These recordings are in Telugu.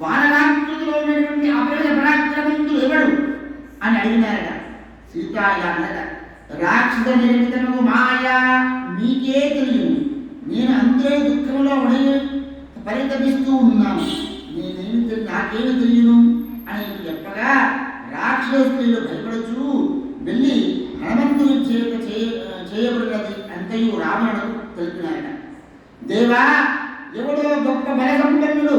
వానరాకృతిలో ఉన్నటువంటి అపరిమిత పరాక్రమంతుడు ఎవడు అని అడిగినారట. సీత ఇలా అన్నట, రాక్షస నిర్మితము మాయా మీకే తెలియదు, నేను అంతే దుఃఖంలో పరితపిస్తూ ఉన్నాను, నాకేమి తెలియను అని చెప్పగా రాక్షస స్త్రీలు భయపడచ్చు వెళ్ళి హనుమంతుని చేత చేయబడినది అంతయు రావణుడు తెలిపినారట. దేవా, ఎవడో గొప్ప బలసంపన్నుడు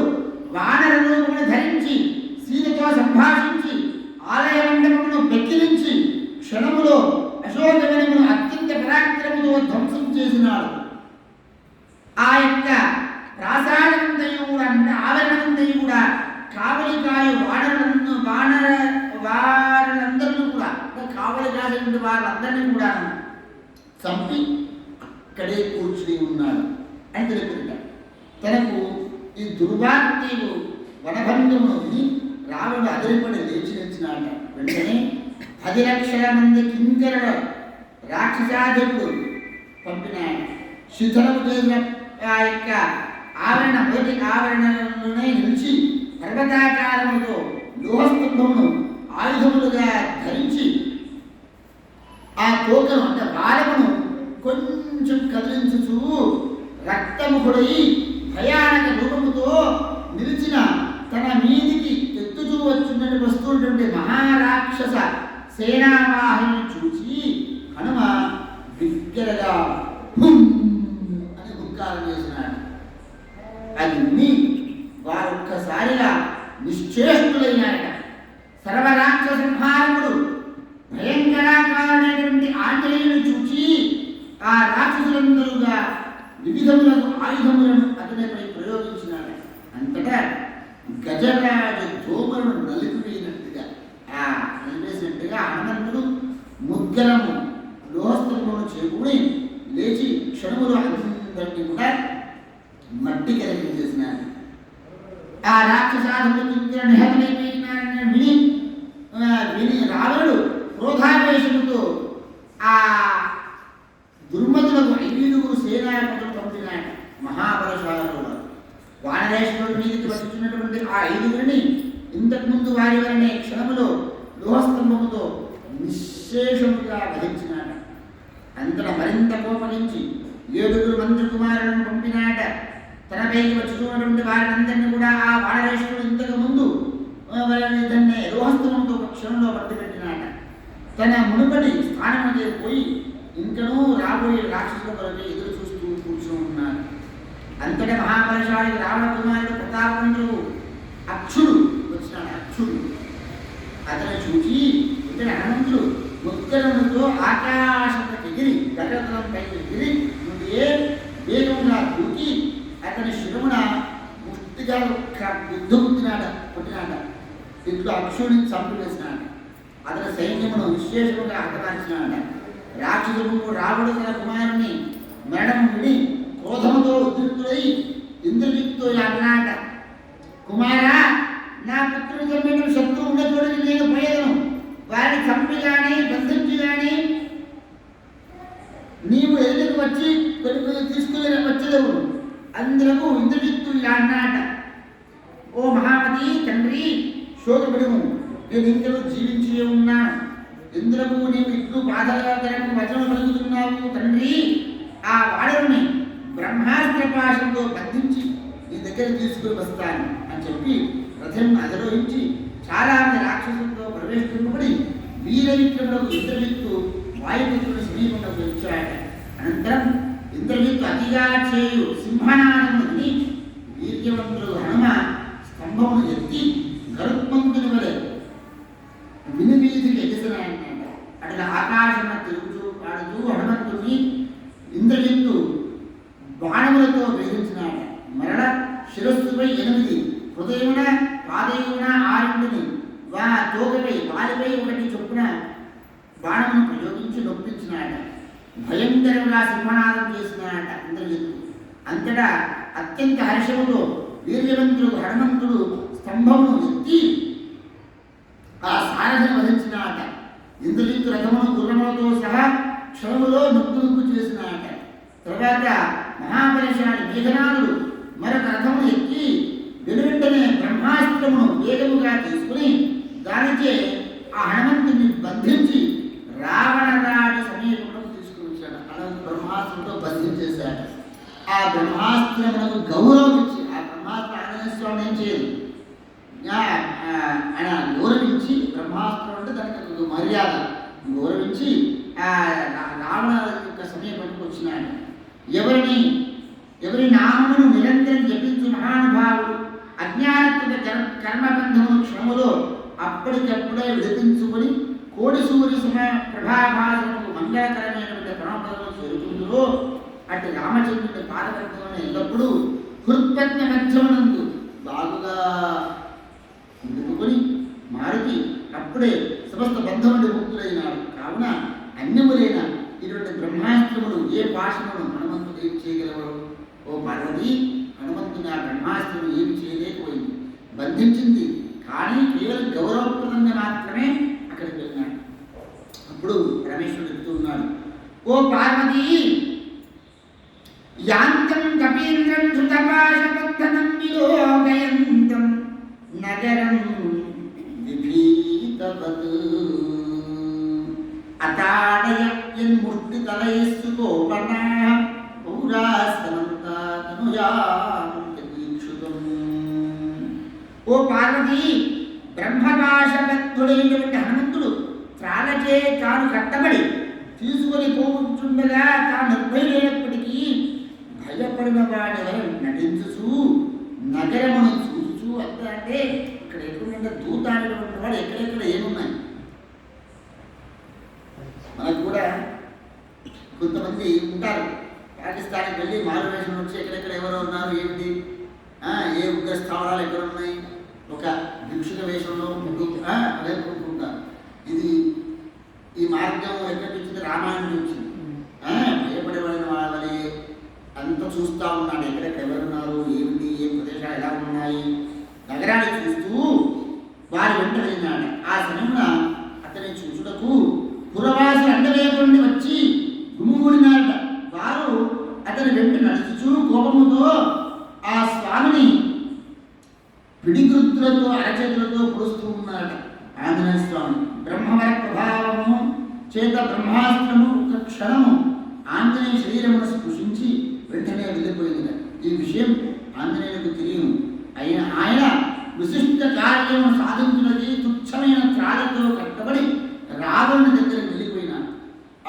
వానర రూపమును ధరించి సీతతో సంభాషించి ఆలయ మండపమును పెక్కిరించి క్షణములో అశోకవనమును అత్యంత పరాక్రమతో ధ్వంసం చేసినాడు. ఆ యొక్క ప్రాసాదమంతయు కూడా అంటే ఆవరణమంతయు కూడా కావలికాయు వారందరినీ కూడా కావలి కాసినటువంటి వారందరినీ కూడా చంపి అక్కడే కూర్చుని ఉన్నాడు అని తెలుపుతుంటాడు. తనకు ఈ దుర్వార్తీయుడు వనభంగమును విని రావణుడు అదిరిపడి లేచి నిలిచినాడ. వెంటనే 10 లక్షల మంది కింకరుల రాక్షసాధికుడు పంపినాడు. శిథిలము చేసిన ఆ యొక్క ఆవరణ మొదటి ఆవరణలోనే నిలిచి పర్వతాకారముతో లోహస్తంభమును ఆయుధములుగా ధరించి ఆ తోకను అంటే బాలమును కొంచెం కదిలించుచూ రక్తముఖుడై భయానక రూపముతో నిలిచిన తన మీదికి ఎత్తుచూ వచ్చున్నట్టు వస్తున్నటువంటి మహారాక్షస సేనావాహిని చూచి హనుమ బిగ్గరగా అని హుంకారం చేసినాడు. అది విని వారొక్కసారిగా నిశ్చేష్టులైనారట. సర్వరాక్షస సంహారకుడు భయంకరాకారుడైనటువంటి ఆంజనేయుని చూచి ఆ రాక్షసులందరూగా వివిధములకు ఆయుధములను అతనిపై ప్రయోగించినాడు. అంతటా గజరాజు దోమలను నలిపివేసినట్టుగా నలిపేసినట్టుగా హనుమంతుడు ముద్గరము లోహస్తంభమును చేకూడి లేచి క్షణములు అందరినీ కూడా మట్టి కలిగించేసినాడు. ఆ రాక్షసాధులు నిహతమైపోయినారని విని రావణుడు క్రోధావేశముతో ఆ దుర్మతులకు 5 సేనాపతులు పంపినాడు. మహాబలశాలుడు వానరేశ్వరుడి మీదకి వచ్చినటువంటి ఆ 5 ఇంతకుముందు వారి వలనే క్షణములో లోహస్తంభముతో నిశ్శేషముగా వధించినాడు. అంతటా మరింత కోపగించి 7 మంత్రి కుమారులను పంపినాట. తనపైకి వచ్చుతున్నటువంటి వారినందరినీ కూడా ఆ వానరేశ్వరుడు ఇంతకు ముందు దాన్ని లోహస్తంభంతో ఒక క్షణంలో పట్టుపెట్టినాట. తన మునుపటి స్థానముకే పోయి ఇంకనూ రాబోయే రాక్షసుల కొరకు ఎదురు చూస్తూ కూర్చొని ఉన్నాడు. అంతటా మహాబలశాలి రావణ కుమారుడు ప్రతాపవంతుడు అక్షుడు వచ్చినాడు. అక్షుడు అతను చూచి ఇతని హనుమంతుడు ముద్గరముతో ఆకాశంపై ఎగిరి గగనం పైకి ఎగిరి ఏ వేగంగా దూకి అతని శిరమున ముష్టిగా పుట్టినాడ. ఇట్లు అక్షుడిని చంపివేసినాడు. అతని సైన్యమును విశేషముగా హతమార్చినాడ. రాక్షసుడు రావణుడు తన కుమారుని మరణం విని క్రోధముతో ఉద్రిక్తుడై ఇంద్రజిత్తుతో అన్నాట, కుమారా, నా పుత్రుడు చంపిన శత్రువు ఉన్న చోటుకి నేను పోయేదను. వారిని చంపి కానీ బంధించి కానీ నీవు ఎదురుకు వచ్చి కొన్ని తీసుకుని వచ్చేదవు. అందులకు ఇంద్రజిత్తు ఇలా అన్నాట, ఓ మహాపతి తండ్రి, శోకపడము, నేను ఇంకను జీవించి ఉన్నాను. ఎందులకు నీవు ఇట్లు బాధకరము వచనం పలుకుతున్నావు తండ్రి? ఆ వాడరుని బ్రహ్మాస్త్ర పాశంతో బంధించి నీ దగ్గర తీసుకుని వస్తాను అని చెప్పి రథం అధిరోహించి చాలా మంది రాక్షసులతో ప్రవేశింపబడి వీరవిక్రములకు ఇంద్రజిత్తు వాయుపుత్రుడు సమీపంలోకి వచ్చాడు. అనంతరం ఇంద్రజిత్తు అతిగా చేయు సింహనాదముని వీర్యవంతుడు హనుమ స్తంభమును ఎత్తి గరుత్మంతుని వలె వినువీధికి ఎగిసినాయన్నమాట. అట్లా ఆకాశమున తిరుగుతూ ఆడుతూ హనుమంతుని ఇంద్రజిత్తు బాణములతో వేధించినాడు. మరణ శిరస్సుపై 8, హృదయమున పాదయున 6 తోకపై వాలిపై 1 చొప్పున బాణమును ప్రయోగించి నొప్పించినాడు. భయంకరంగా సింహనాదం చేసినాడట ఇంద్రజిత్తు. అంతటా అత్యంత హర్షముతో వీర్యవంతుడు హనుమంతుడు స్తంభమును ఎత్తి ఆ సారథిని వధించినాడట. ఇంద్రజిత్తు రథమును గుర్రములతో సహా క్షణములో నొక్కు చేసినాడట. తర్వాత మహాబలశాలి మేఘనాథుడు మరొక రథమును ఎక్కి వెనువెంటనే బ్రహ్మాస్త్ర బ్రహ్మాస్త్రమును వేగముగా తీసుకుని దానిచే ఆ హనుమంతుని బంధించి రావణరాజు సమీపంలో తీసుకుని వచ్చాడు. అలా బ్రహ్మాస్త్రంతో బంధించేశాడు. ఆ బ్రహ్మాస్త్రమునకు గౌరవం ఇచ్చి ఆ బ్రహ్మాస్త్ర ఆంజనేయ స్వామి ఏం చేయదు, ఆయన గౌరవించి బ్రహ్మాస్త్రం అంటే దానికి మర్యాద గౌరవించి రావణ యొక్క సమీపంలోకి వచ్చినాడు. ఎవరి నామమును నిరంతరం జపించు మహానుభావుడు అజ్ఞానకృత కర్మబంధమును క్షణములో అప్పటికప్పుడే విడిపించుకొని కోడి సూర్య ప్రభాభాసముకు మంగళకరమైనటువంటి పరమపదము చేరుకుందో అటు రామచంద్రుడి పాదపద్మలను ఎల్లప్పుడూ హృత్పత్న మధ్యమునందు బాగుగా అందుకుని మారుతి అప్పుడే సమస్త బంధముడి ముక్తులైనాడు. కావున అన్యములైన ఇటువంటి బ్రహ్మాస్త్రములు ఏ పాశమును హనుమంతుడు ఏం చేయగలవు? ఓ పార్వతి, హనుమంతుని ఆ బ్రహ్మాస్త్రము ఏమి చేయలేకపోయింది, బంధించింది. కానీ కేవలం గౌరవప్రదంగా మాత్రమే అక్కడికి వెళ్ళినాడు. అప్పుడు పరమేశ్వరుడు చెప్తూ ఉన్నాడు, ఓ పార్వతి, యాంతం కపీంద్రం ధృతపాశబద్ధనం విలోకయంతం నగరం విభీతవత్ అతాడయ యన్ముష్టితలయస్సు కోపనా పౌరాస్తమంతా తనుయాక్షుతం. ఓ పార్వతి, బ్రహ్మపాశబద్ధుడైనటువంటి హనుమంతుడు త్రాలచే తాను కట్టబడి తీసుకొని పోతుండగా తాను నిర్భయుడైనప్పటికీ భయపడిన వాడి వల్ల నటించుచు నగరమును చూచు అంతా. అంటే ఇక్కడ ఎక్కడుంటే దూతాడినటువంటి వాడు ఎక్కడెక్కడ ఏమున్నాయి. మనకు కూడా కొంతమంది ఉంటారు, పాకిస్తాన్కి వెళ్ళి మారువేషం వచ్చి ఎక్కడెక్కడ ఎవరు ఉన్నారు ఏమిటి, ఏ ఉగ్ర స్థావరాలు ఎక్కడ ఉన్నాయి, ఒక భిక్షుక వేషంలో అదే కోరుకుంటారు. ఇది ఈ మార్గం ఎక్కడి నుంచి? రామాయణం నుంచి. భయపడేవాడిన వాళ్ళని అంతా చూస్తూ ఉన్నాడు, ఎక్కడెక్కడ ఎవరున్నారు ఏమిటి, ఏ ప్రదేశాలు ఎలా ఉన్నాయి, నగరాన్ని చూస్తూ వారి వెంట వెళ్ళినాడు. ఆ సమయంలో అతని చూచుటకు పురవాసులు అండలేకుండా వచ్చి గుమిగూడినారట. వారు అతని వెంట నడుచుచూ కోపముతో ఆ స్వామిని పిడికృతులతో అరచేతులతో పొడుస్తూ ఉన్నారట. ఆంజనేయ స్వామి బ్రహ్మవర ప్రభావము చేత బ్రహ్మాస్త్రము ఒక క్షణము ఆంజనేయ శరీరమును స్పృశించి వెంటనే వెళ్ళిపోయింది. ఈ విషయం ఆంజనేయులకు తెలియను. ఆయన విశిష్ట కార్యము సాధించినది తుచ్చమైన త్రాళ్ళతో కట్టబడి రావణుని దగ్గరికి వెళ్ళిపోయినాడు.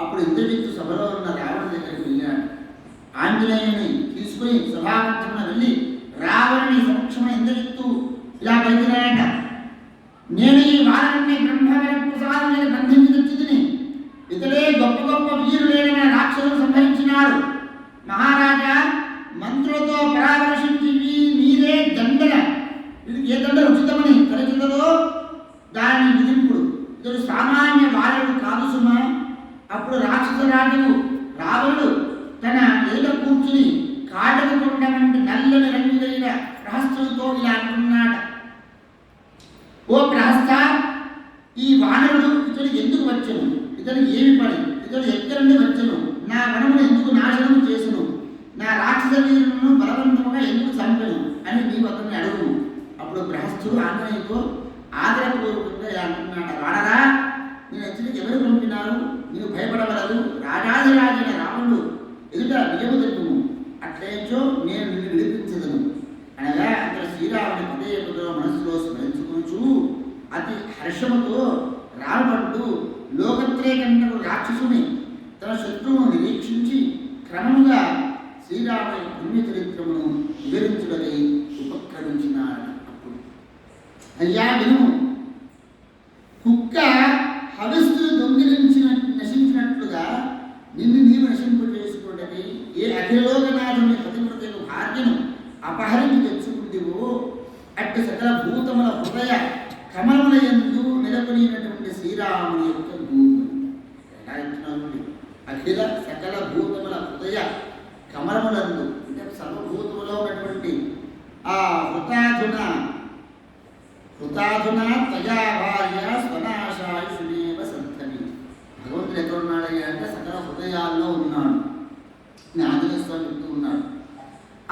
అప్పుడు ఇంద్రజిత్తు సభలో ఉన్న రావణుని దగ్గరికి వెళ్ళినాడు. ఆంజనేయుని తీసుకుని సభామధ్యమున వెళ్ళి రావణుని సమక్షమైన ఇంద్రజిత్తు ఇలా పలికినాడట, నేను ఈ వారాన్ని బ్రహ్మవర ప్రసాదం బంధించి తెచ్చింది. ఇతడే గొప్ప గొప్ప వీరులైన రాక్షసులు సంహరించినాడు. మహారాజా, మంత్రులతో పరామర్శించి మీరే దండన, ఇది ఏ దండ ఉచితమని తలచితదో దానిని విధింపుడు. ఇతడు సామాన్య బాలుడు కాదు సుమా. అప్పుడు రాక్షసరాజు రావణుడు తన ఎదుట కూర్చుని కాడకు కొండ వంటి నల్లని రంగులైన ప్రహస్తులతో ఇలా అంటున్నాడు, ఓ ప్రహస్త, ఈ వానరుడు ఇతడు ఎందుకు వచ్చను? ఇతడు ఏమి పని? ఇతడు ఎక్కడి నుండి వచ్చను? నా వనమును ఎందుకు నాశనం చేసును? నా రాక్షస వీరులను బలవంతముగా ఎందుకు చంపెను అని నీవు అతన్ని అడుగు. అప్పుడు ప్రహస్తుడు ఆంజనేయుతో ఆదరపూర్వకంగా ఇలా అంటున్నాడు, వానరా, నేను ఎచ్చరికి ఎవరు పంపినారు? నీవు భయపడవలదు. రాజాధిరాజైన రావణుడు ఎదుట నిజము తెలుపుము, అట్లేచో నేను నిన్ను విడిపించదను అనగా అక్కడ శ్రీరాముని పదే పదో మనస్సులో స్మరించుకొనుచు అతి హర్షముతో రావణుడు లోకత్రేకంటకు రాక్షసుని తన శత్రువును నిరీక్షించి క్రమముగా శ్రీరాముని పుణ్య చరిత్రమును వివరించుడని ఉపక్రమించినాడు. అప్పుడు అయ్యా వినుము, కుక్క హవిస్సును నశించినట్లుగా నిన్ను నీవు నశింపజేసుకోవడని ఏ అఖిలోకనాథుని పతివ్రతకు భార్యను అపహరించి తెచ్చుకుంటేవో అట్టి సకల భూతముల హృదయ కమలముల యందు నెలకొనినటువంటి శ్రీరాముని యొక్క భూతం ఎలా ఇచ్చినాడు? అఖిల సకల భూతముల హృదయ కమలములందు అంటే సర్వభూతములో ఉన్నటువంటి ఆ హృతాధున త్వయా భార్య స్వనాశాయుషునేవ సంతని. భగవంతుడు ఎక్కడ ఉన్నాడయ్యా అంటే సకల హృదయాల్లో ఉన్నాడు. ఆంజనేయ స్వామి చెప్తూ ఉన్నాడు.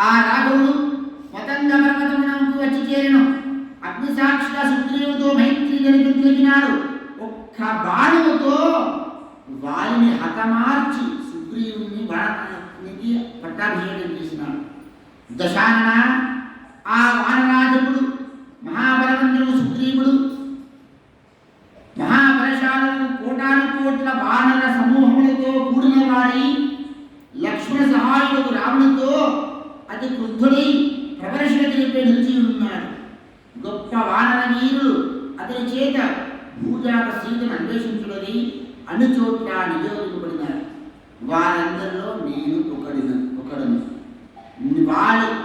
ఆ రాఘవుడు మతంగ పర్వతమునకు వచ్చి చేరెను. అగ్నిసాక్షిగా సుగ్రీవుతో మైత్రి జరిగినాడు. ఒక్క బాణముతో వారిని హతమార్చి సుగ్రీవుని బాణానికి పట్టాభిషేకం చేసినాడు. దశానన ఆ వానరాజుడు మహాబలవంతుడు సుగ్రీవుడు మహాబలశాలను కోటాను కోట్ల వానర సమూహములతో కూడిన వాడి లక్ష్మణ సహాయుడు రావణుతో అతి క్రుద్ధుడై ప్రదర్శన తెలిపే నిలిచి ఉన్నాడు. గొప్ప వానర వీరులు అతని చేత భూజాత సీతను అన్వేషించున్నది అన్ని చోట్ల నియోగింపబడినారు. వారందరిలో నేను ఒకడను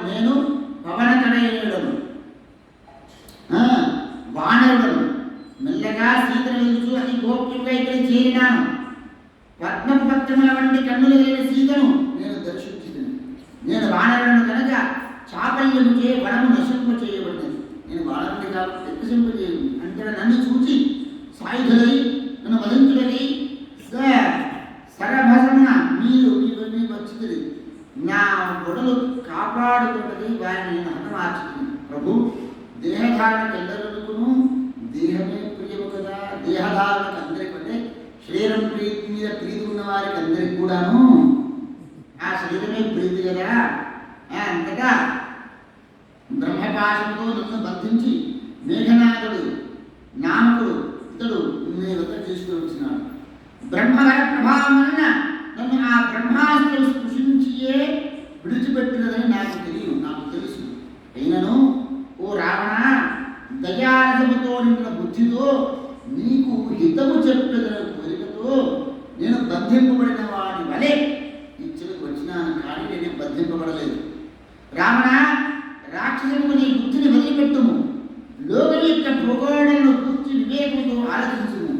నేను పవన తనయుడను వానరుడను. మెల్లగా సీతను వెలుచు అతి గోప్యంగా ఇక్కడ చేరినాను. పద్మపత్రముల వంటి కన్నులు లేని సీతను నేను దర్శించును. నేను వానరుడను కనుక చాపల్యము చే వనము నశింప చేయబడినది. నేను వానరుడి కాబట్టి నశింప చేయను అంటే నన్ను చూచి సాయుధులై నన్ను వధించుడని సరభసమున మీరు వచ్చింది నా గొడవలు కాపాడుకుంటది వారిని నేను హతమార్చుతుంది. ప్రభు దేహధారణకు ఎల్లరుకును దేహమే ప్రియము కదా. దేహధారణకు అందరికీ అంటే శరీరం ప్రీతి మీద ప్రీతి ఉన్న వారికి అందరికి కూడాను ఆ శరీరమే ప్రీతి కదా. అంతగా బ్రహ్మపాశంతో నన్ను బంధించి మేఘనాథుడు నామకుడు ఇతడు నేను వద్ద తీసుకుని వచ్చినాడు. బ్రహ్మవర ప్రభావం వలన నన్ను ఆ బ్రహ్మాస్త్రం స్పృశించియే విడిచిపెట్టినదని నాకు తెలుసు. అయినను ఓ రావణ దయారసముతో నిండిన బుద్ధితో నీకు హితము చెప్పదన కోరికతో నేను బంధింపబడిన వాడి వలె ఇచ్చలకు వచ్చినాను, కానీ నేను బంధింపబడలేదు. రావణ రాక్షసులకు నీ బుద్ధిని వదిలిపెట్టుము. లోకం యొక్క భూగోళను కూర్చి వివేకంతో ఆలోచించుము.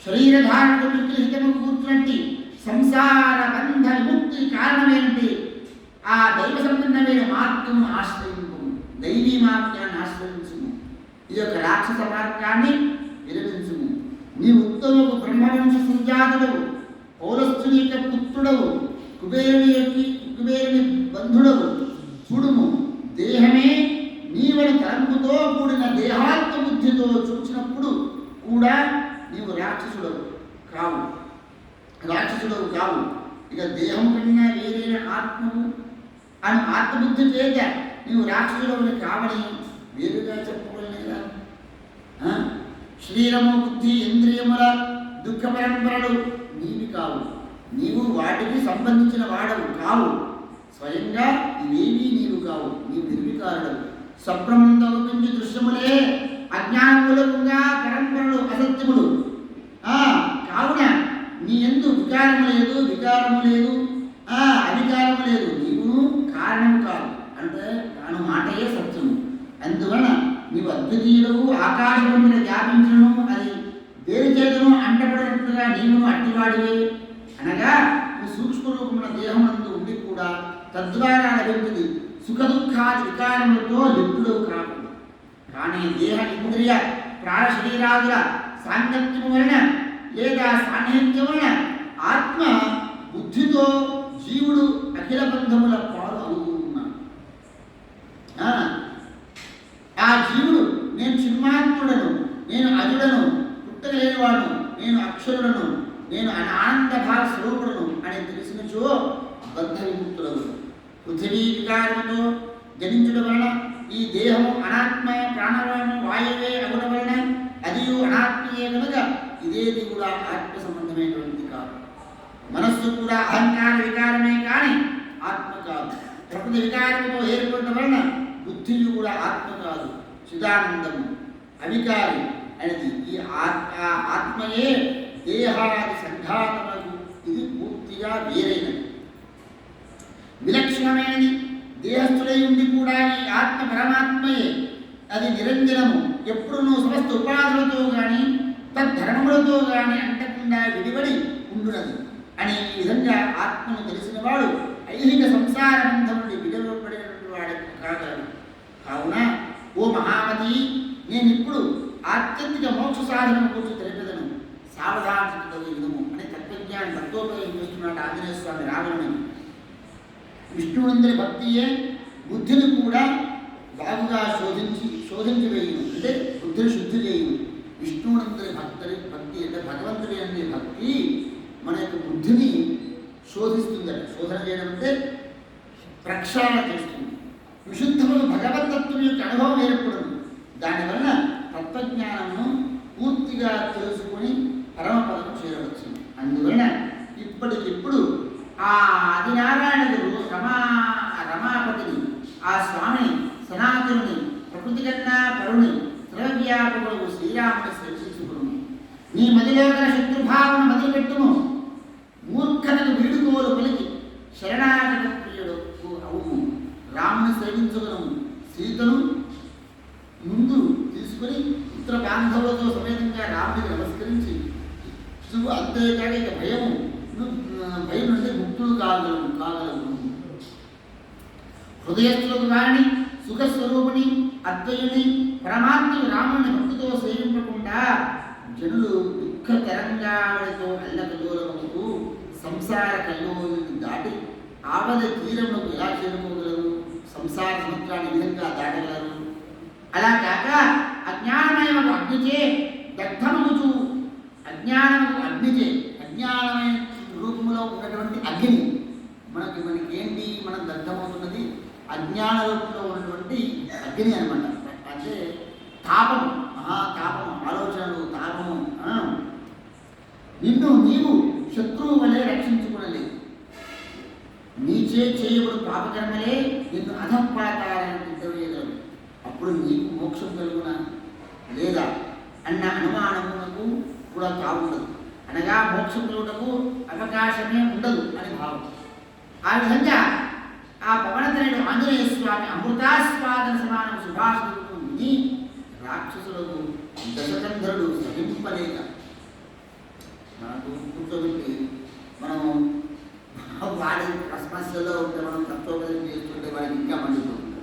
శరీరధారణకు హితము కూర్చున్నట్టి సంసార బంధ విముక్తి కారణమేంటి? ఆ దైవ సంబంధమైన మార్గము ఆశ్రయింపు, దైవీ మార్గాన్ని ఆశ్రయించుము. ఈ యొక్క రాక్షస మార్గాన్ని విరమించుము. నీ ఉత్తమకు బ్రహ్మవంశ సంజాతుడవు, పౌరస్థుని యొక్క పుత్రుడవు, కుబేరుని బంధుడవు. చూడుము, దేహమే నీవని తలంపుతో కూడిన దేహాత్మ బుద్ధితో చూసినప్పుడు కూడా నీవు రాక్షసుడవు కావు. ఇక దేహం కన్నా వేరైన ఆత్మవు అని ఆత్మబుద్ధి చేత నీవు రాక్షసుడవుని కావని వేరుగా చెప్పగలనేదా? శరీరము బుద్ధి ఇంద్రియముల దుఃఖ పరంపరలు నీవి కావు. నీవు వాటికి సంబంధించిన వాడవు కావు. స్వయంగా ఇవేమీ నీవు కావు. నీవు నిర్వికారుడవు. స్వప్రమందవుపించి దృశ్యములే అజ్ఞానములుగా పరంపరలు అసత్యములు. కావున నీ ఎందు వికారము లేదు అధికారము లేదు. నీవు కారణము కాదు అంటే తాను మాటయే సత్యము. అందువలన నీవు అద్వితీయుడవు. ఆకాశం మీద వ్యాపించను అది దేని చేతను అంటబడినట్లుగా నీవును అట్టివాడివే. అనగా నువ్వు సూక్ష్మ రూపమున దేహమందు ఉండి కూడా తద్వారా లభించింది సుఖ దుఃఖాది వికారములతో లిప్తుడవు కాదు. కానీ దేహ ఇంద్రియ ప్రాణ శరీరాదుల సాంగత్యము వలన లేదా సాన్నిహిత్యం వలన ఆత్మ బుద్ధితో జీవుడు అఖిల బంధముల పాలు అవుతూ ఉన్నాడు. ఆ జీవుడు నేను చిన్మాత్ముడను, నేను అజుడను, పుట్టగలేనివాడును, నేను అక్షరుడను, నేను ఆనంద భావ స్వరూపుడను అని తెలిసినచో బద్ధ విముక్తుడవు. పృథివీ వికారముతో జనించడం వలన ఈ దేహము అనాత్మ, ప్రాణవాయు వాయువే అగుట వలన అది అనాత్మయే కనుక ఇదేది కూడా ఆత్మ సంబంధమైనటువంటిది కాదు. మనస్సు కూడా అహంకార వికారమే కానీ ఆత్మ కాదు. ప్రకృతి వికారముతో ఏర్పడటం వలన బుద్ధియు కూడా ఆత్మ కాదు, చిదానందము అవికారి అనేది. ఈ ఆత్మయే దేహాది సంఘాతములకు ఇది పూర్తిగా వేరైనది, విలక్షణమైనది. దేహస్థుడై ఉండి కూడా ఈ ఆత్మ పరమాత్మయే. అది నిరంజనము, ఎప్పుడునూ సమస్త ఉపాధులతో కానీ తద్ధర్మములతో కానీ అంటకుండా విడిపడి ఉండునది అని ఈ విధంగా ఆత్మను తెలిసిన వాడు ఐహిక సంసార బంధం నుండి విడవబడినటువంటి వాడు కాగలడు. కావున ఓ మహామతి, నేను ఇప్పుడు ఆత్యంతిక మోక్ష సాధన గురించి తెలిపదను, సావధానత విధము అనే తత్వజ్ఞానం తత్వోపయోగం చేస్తున్నాడు ఆంజనేయ స్వామి రావణుని. విష్ణువందరి భక్తియే బుద్ధిని కూడా బాగుగా శోధించి వేయను, అంటే బుద్ధిని శుద్ధి చేయను. విష్ణువునందరి భక్తి అంటే భగవంతుడి అనే భక్తి మన యొక్క బుద్ధిని శోధిస్తుందట. శోధన చేయడం అంటే ప్రక్షాళన చేస్తుంది. విశుద్ధములు భగవతత్వం యొక్క అనుభవం ఏర్పడుతుంది. దానివల్ల తత్వజ్ఞానమును పూర్తిగా తెలుసుకొని పరమపదం చేరవచ్చు. అందువలన ఇప్పటికిప్పుడు ఆ ఆదినారాయణుడు రమాపతిని, ఆ స్వామిని, సనాతనుని, ప్రకృతి కన్నా పరుని, సర్వవ్యాపకుడు శ్రీరాముని దర్శించుకును. నీ మదిలో గల శత్రుభావన వదిలిపెట్టుము. మూర్ఖతకు వీడుకోలు పలికి శరణాగత ప్రియుడు అవును. రాముని సేవించుకును. సీతను ముందు తీసుకుని పుత్ర బాంధవులతో సమేతంగా రాముడికి నమస్కరించి అంతేకాక ఇక భయం నుండి ముక్తులు కాగలవు. హృదయస్థులకు వారిని సుఖస్వరూపిణి అద్వయుని పరమాత్మని రాముని భక్తితో సేవింపకుండా జనులు దుఃఖ తరంగాలతో అల్లకల్లోలమవుతూ సంసార కల్లోలను దాటి ఆవల తీరములకు ఎలా చేరుకోగలరు? సంసార సముద్రాన్ని విధంగా దాటగలరు. అలా కాక అజ్ఞానమయము అగ్నిచే దగ్ధమగుచు, అజ్ఞానమైన రూపంలో ఉన్నటువంటి అగ్ని మనకి ఏంటి? మనం దగ్ధమవుతున్నది అజ్ఞాన రూపంలో ఉన్నటువంటి అగ్ని అనమాట. అంటే తాపము, మహాతాపము, ఆలోచనలు, తాపము. నిన్ను నీవు శత్రువు వలె రక్షించుకునలేదు. నీచే చేయబడు పాపకర్మలే నిన్ను అధపాతాలను తిద్దవేయగలవు. అప్పుడు నీకు మోక్షం కలుగునా లేదా అన్న అనుమానమునకు కూడా తావుండదు. అనగా మోక్షం కలుగుటకు అవకాశమే ఉండదు అని భావం. ఆ విధంగా ఆ పవనతనుడు ఆంజనేయ స్వామి అమృతాస్వాదన సమానం సుభాషితులను విని రాక్షసులకు దశకంధరుడు సహింపలేక మనకు కూర్చోబెట్టి మనం వాడి సమస్యల్లో ఉంటే మనం తత్వోపదేశం చేస్తుంటే వాడికి ఇంకా మండిపోతుంది.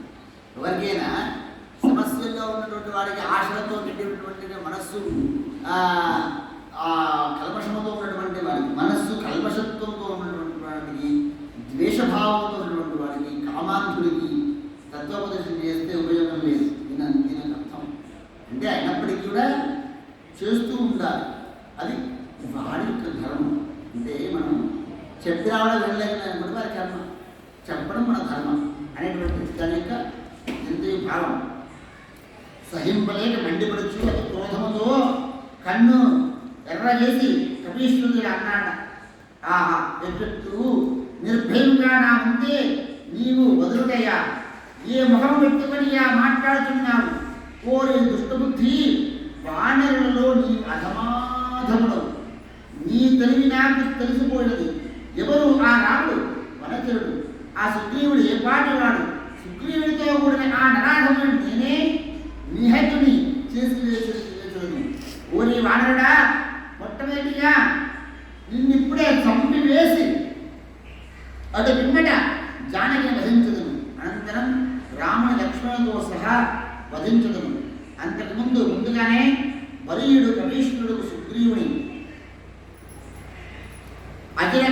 ఎవరికైనా సమస్యల్లో ఉన్నటువంటి వాడికి ఆశలతో నిండినటువంటి మనస్సు, కల్మషంతో ఉన్నటువంటి వాడికి, మనస్సు కల్మషత్వంతో ఉన్నటువంటి వాడికి, ద్వేషభావంతో ఉన్నటువంటి వాడికి, కామాంధుడికి తత్వోపదేశం చేస్తే ఉపయోగం లేదు. దీనికి అర్థం అంటే అయినప్పటికీ కూడా చేస్తూ ఉండాలి. అది వాడి యొక్క ధర్మం. అంటే మనం చెప్పి రావడం వెళ్ళలేకపోయినప్పుడు వారి కర్మ, చెప్పడం మన ధర్మం అనేటువంటి దాని యొక్క ఎంతో భావం. సహింపలేక మండిపడుచు అది క్రోధముతో కన్ను ఎర్ర చేసి కపీశ్వరుడు అన్నాడ, ఆహా ఎట్టు నిర్భయంగా నా ముందే నీవు వదులుడయ్యా, ఏ ముఖం పెట్టుకొని మాట్లాడుతున్నావు? కోరి దుష్టబుద్ధి, వానరులలో నీ అధమాధముడు. నీ తెలివి నాకు తెలిసిపోయినది. ఎవరు ఆ రాముడు? వనచరుడు. ఆ సుగ్రీవుడు ఏ పాటి వాడు? సుగ్రీవుడితో కూడిన ఆ నరాధముడు నేనే నిహతుని చేసి వేసేది. ఓరి వానరుడా, మొట్టమొదటిగా నిన్నిప్పుడే చంపి వేసి అటు పిమ్మట జానకిని వధించదును. అనంతరం రాముని లక్ష్మణులతో సహా వధించదును. అంతకుముందుగానే వరీయుడు కపీశ్వరుడు సుగ్రీవుని